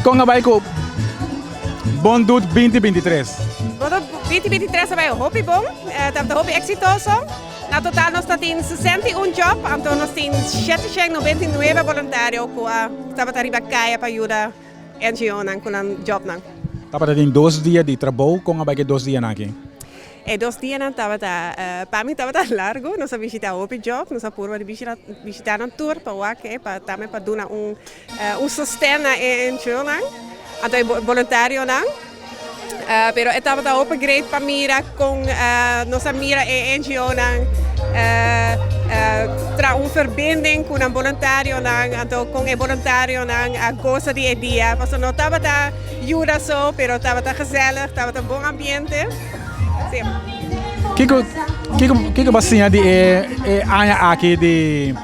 Com a Baiko Bondut 2023. Bondut 2023 é hobby bom, é hobby exitoso. Na total nós temos 61 jobs, então nós temos 799 voluntários que estão arriba caia para ajudar NGO com um job. Estava em 2 dias de trabalho, com a Baiko 2 dias aqui. E 2 dias para mim estava largo, nós visitamos o hobby job, nós apuramos de visitar um tour para o aqui, para também para dar sustento em NGO, então voluntário pero estava da open grade para mira com nossa mira e NGO tra verbinding com voluntário então com o voluntário a gosta dia a dia, porque não estava da ajuda só, pero estava da gezellig, estava da bom ambiente. Sim. Que basinha de anya aqui de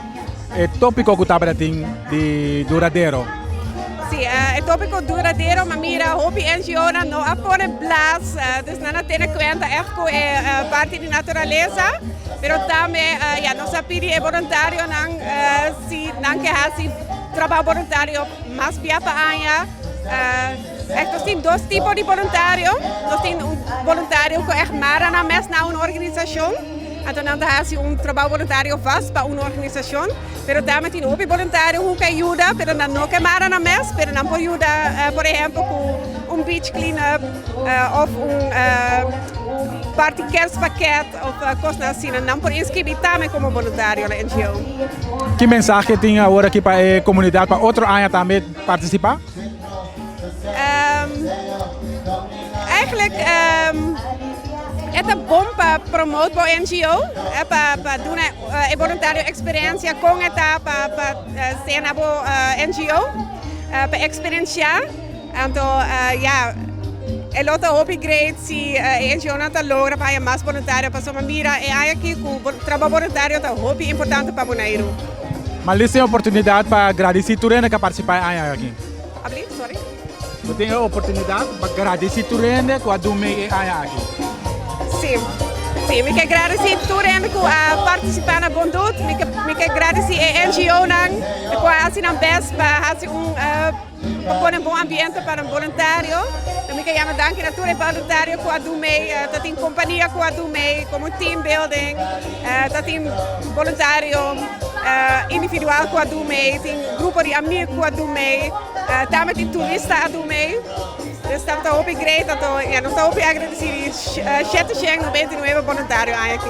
tópico que estava de duradouro. Sim, o tópico duradouro, mas mira, hobby NGO não apone blas, então não tem conta é parte da natureza, pero também nós pedimos voluntário se não quer se trabalho voluntário, mas via para anya. Nós temos 2 tipos de voluntário. Nós temos voluntário que é mara na uma organização. Então, não há trabalho voluntário fácil para uma organização. Mas também tem hobby voluntário que ajuda, mas não é mara na mes, mas não pode ajudar, por exemplo, com beach cleanup ou party cares paquete ou coisas assim. Não pode inscrever também como voluntário na NGO. Que mensagem tem agora aqui para a comunidade, para outro ano também participar? Eigenlijk é bom para promover o NGO, para dar uma voluntária experiência com a para ser na NGO, para experienciar. Então, é outro hobby grande se a NGO não está logra para mais voluntário, para uma mira é aqui que o trabalho voluntário é um hobby importante para o Bonaire. Mas tem oportunidade para agradecer tudo que participar aqui. Sorry. Eu tenho a oportunidade para agradecer tudo que a Dume aqui. Sim, me quero agradecer tudo que participar na Bondut, me quero agradecer a NGO que faz um best para fazer um bom ambiente para um voluntário. Me quero danke a todos os voluntários que a Dume, tem companhia que a Dume, como team building, tem voluntário individual que a Dume, tem grupo de amigos que a Dume, também tem turista a Dume. Estamos a hobby great, então nós estamos a agradecer 799 voluntários aqui.